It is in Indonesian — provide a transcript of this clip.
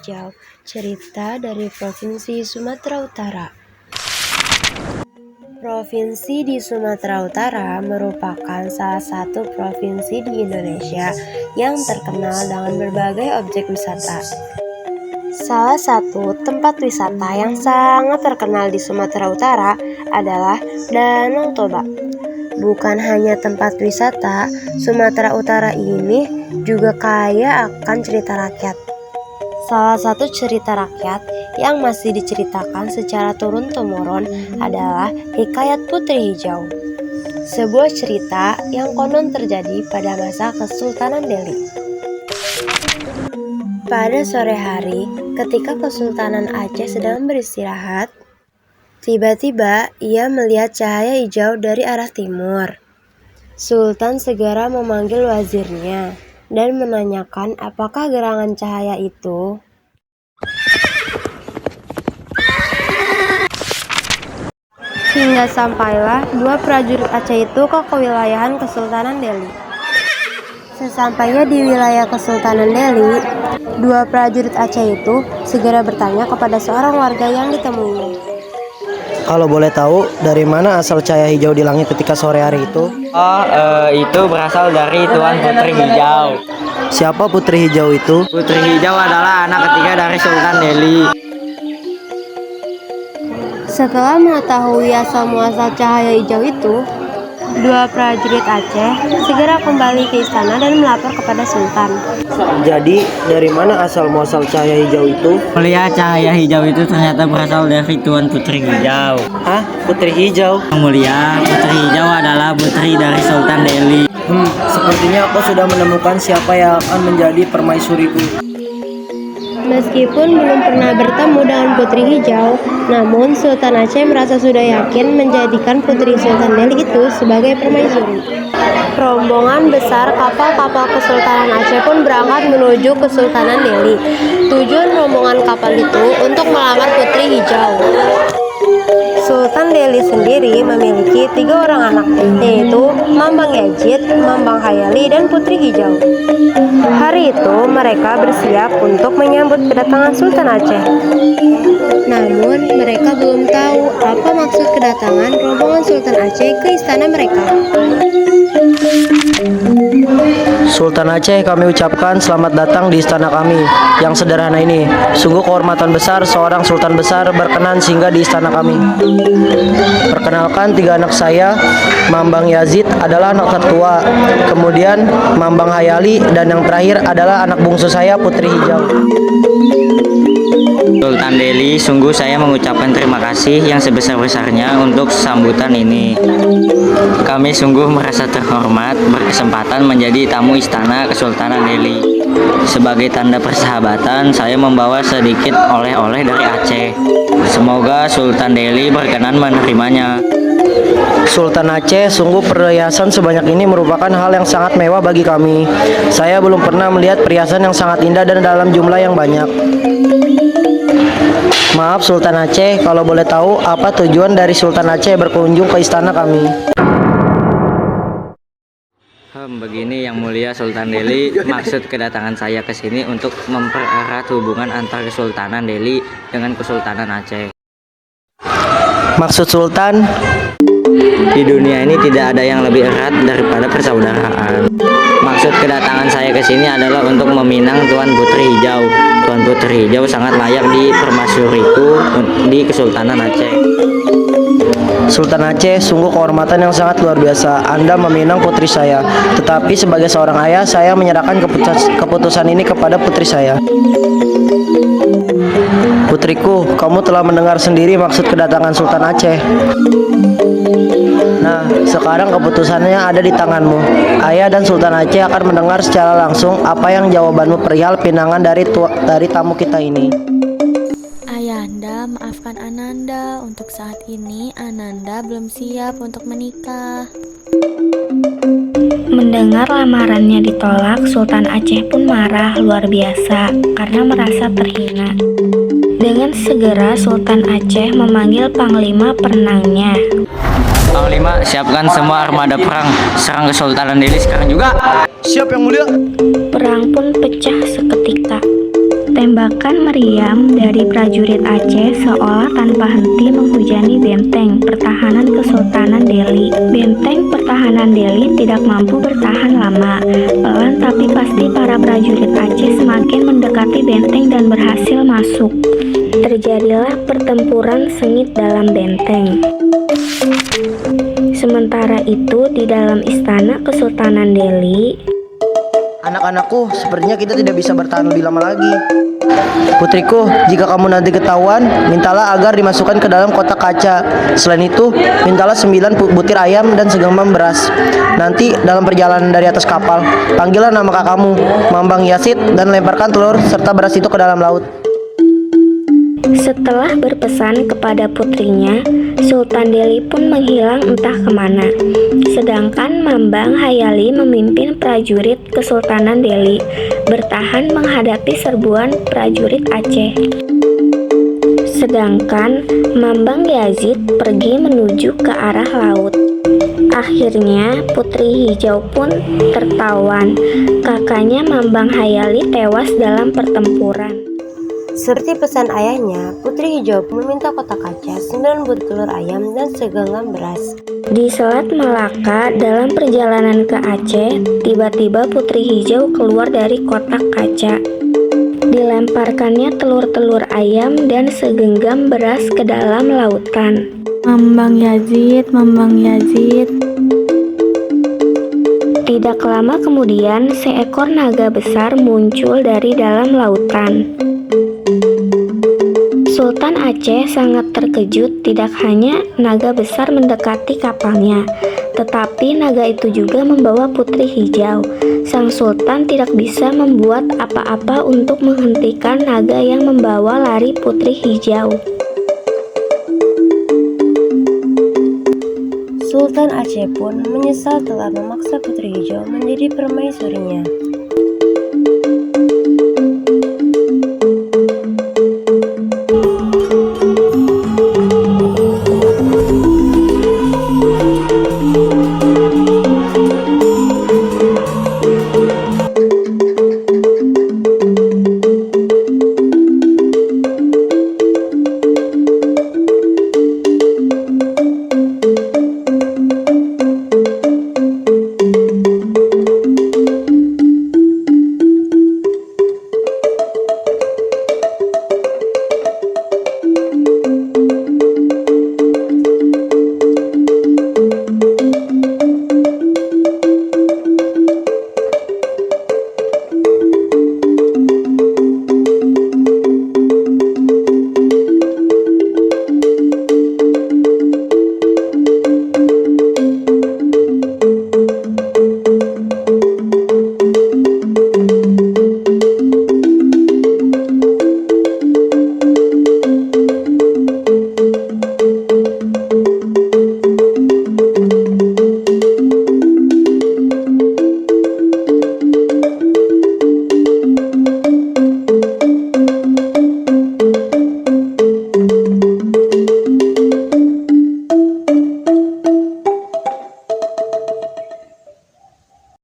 Hijau, cerita dari Provinsi Sumatera Utara. Provinsi di Sumatera Utara merupakan salah satu provinsi di Indonesia yang terkenal dengan berbagai objek wisata. Salah satu tempat wisata yang sangat terkenal di Sumatera Utara adalah Danau Toba. Bukan hanya tempat wisata, Sumatera Utara ini juga kaya akan cerita rakyat. Salah satu cerita rakyat yang masih diceritakan secara turun-temurun adalah Hikayat Putri Hijau. Sebuah cerita yang konon terjadi pada masa Kesultanan Delhi. Pada sore hari, ketika Kesultanan Aceh sedang beristirahat, tiba-tiba ia melihat cahaya hijau dari arah timur. Sultan segera memanggil wazirnya dan menanyakan apakah gerangan cahaya itu. Hingga sampailah dua prajurit Aceh itu ke kewilayahan Kesultanan Delhi. Sesampainya di wilayah Kesultanan Delhi, dua prajurit Aceh itu segera bertanya kepada seorang warga yang ditemuinya. Kalau boleh tahu, dari mana asal cahaya hijau di langit ketika sore hari itu? Itu berasal dari Tuan Putri Hijau. Siapa Putri Hijau itu? Putri Hijau adalah anak ketiga dari Sultan Delhi. Setelah mengetahui asal-muasal cahaya hijau itu, dua prajurit Aceh segera kembali ke istana dan melapor kepada Sultan. Jadi, dari mana asal muasal cahaya hijau itu? Melihat cahaya hijau itu ternyata berasal dari Tuan Putri Hijau. Hah? Putri Hijau? Yang mulia, Putri Hijau adalah putri dari Sultan Delhi. Sepertinya aku sudah menemukan siapa yang akan menjadi permaisuriku. Meskipun belum pernah bertemu dengan Putri Hijau, namun Sultan Aceh merasa sudah yakin menjadikan Putri Sultan Delhi itu sebagai permaisuri. Rombongan besar kapal-kapal Kesultanan Aceh pun berangkat menuju Kesultanan Delhi. Tujuan rombongan kapal itu untuk melamar Putri Hijau. Sultan Delhi sendiri memiliki 3 orang anak, yaitu Mambang Yajid, Mambang Hayali, dan Putri Hijau. Hari itu mereka bersiap untuk menyambut kedatangan Sultan Aceh. Namun mereka belum tahu apa maksud kedatangan rombongan Sultan Aceh ke istana mereka. Sultan Aceh, kami ucapkan selamat datang di istana kami yang sederhana ini. Sungguh kehormatan besar seorang sultan besar berkenan singgah di istana kami. Perkenalkan 3 anak saya, Mambang Yazid adalah anak tertua, kemudian Mambang Hayali, dan yang terakhir adalah anak bungsu saya, Putri Hijau. Sultan Delhi, sungguh saya mengucapkan terima kasih yang sebesar-besarnya untuk sambutan ini. Kami sungguh merasa terhormat berkesempatan menjadi tamu istana Kesultanan Delhi. Sebagai tanda persahabatan, saya membawa sedikit oleh-oleh dari Aceh. Semoga Sultan Delhi berkenan menerimanya. Sultan Aceh, sungguh perhiasan sebanyak ini merupakan hal yang sangat mewah bagi kami. Saya belum pernah melihat perhiasan yang sangat indah dan dalam jumlah yang banyak. Maaf Sultan Aceh, kalau boleh tahu apa tujuan dari Sultan Aceh berkunjung ke istana kami? Begini yang mulia Sultan Delhi, maksud kedatangan saya ke sini untuk mempererat hubungan antar Kesultanan Delhi dengan Kesultanan Aceh. Maksud Sultan? Di dunia ini tidak ada yang lebih erat daripada persaudaraan. Maksud kedatangan saya ke sini adalah untuk meminang Tuan Putri Hijau. Tuan Putri Hijau sangat layak di permaisuriku di Kesultanan Aceh. Sultan Aceh, sungguh kehormatan yang sangat luar biasa. Anda meminang putri saya. Tetapi sebagai seorang ayah, saya menyerahkan keputusan ini kepada putri saya. Putriku, kamu telah mendengar sendiri maksud kedatangan Sultan Aceh. Nah, sekarang keputusannya ada di tanganmu. Ayah dan Sultan Aceh akan mendengar secara langsung apa yang jawabanmu perihal pinangan dari tamu kita ini. Ayahanda, maafkan Ananda. Untuk saat ini, Ananda belum siap untuk menikah. Mendengar lamarannya ditolak, Sultan Aceh pun marah luar biasa karena merasa terhina. Dengan segera Sultan Aceh memanggil panglima perenangnya. Panglima, siapkan semua armada perang, serang Kesultanan Delhi sekarang juga. Siap yang mulia. Perang pun pecah seketika. Tembakan meriam dari prajurit Aceh seolah tanpa henti menghujani benteng pertahanan Kesultanan Delhi. Benteng pertahanan Delhi tidak mampu bertahan lama. Pelan tapi pasti para prajurit Aceh semakin mendekati benteng dan berhasil masuk. Terjadilah pertempuran sengit dalam benteng. Sementara itu di dalam istana Kesultanan Delhi, Anak-anakku, sepertinya kita tidak bisa bertahan lebih lama lagi. Putriku, jika kamu nanti ketahuan, mintalah agar dimasukkan ke dalam kotak kaca. Selain itu, mintalah 9 butir ayam dan segenggam beras. Nanti dalam perjalanan dari atas kapal, panggillah nama kakakmu, Mambang Yasid, dan lemparkan telur serta beras itu ke dalam laut. setelah berpesan kepada putrinya, Sultan Delhi pun menghilang entah kemana. Sedangkan Mambang Hayali memimpin prajurit Kesultanan Delhi bertahan menghadapi serbuan prajurit Aceh. Sedangkan Mambang Yazid pergi menuju ke arah laut. Akhirnya Putri Hijau pun tertawan. Kakaknya Mambang Hayali tewas dalam pertempuran. Seperti pesan ayahnya, Putri Hijau meminta kotak kaca, 9 butir telur ayam, dan segenggam beras. Di Selat Malaka, dalam perjalanan ke Aceh, tiba-tiba Putri Hijau keluar dari kotak kaca. Dilemparkannya telur-telur ayam dan segenggam beras ke dalam lautan. Mambang Yazid, Mambang Yazid. Tidak lama kemudian, seekor naga besar muncul dari dalam lautan. Sultan Aceh sangat terkejut. Tidak hanya naga besar mendekati kapalnya, tetapi naga itu juga membawa Putri Hijau. Sang Sultan tidak bisa membuat apa-apa untuk menghentikan naga yang membawa lari Putri Hijau. Sultan Aceh pun menyesal telah memaksa Putri Hijau menjadi permaisurinya.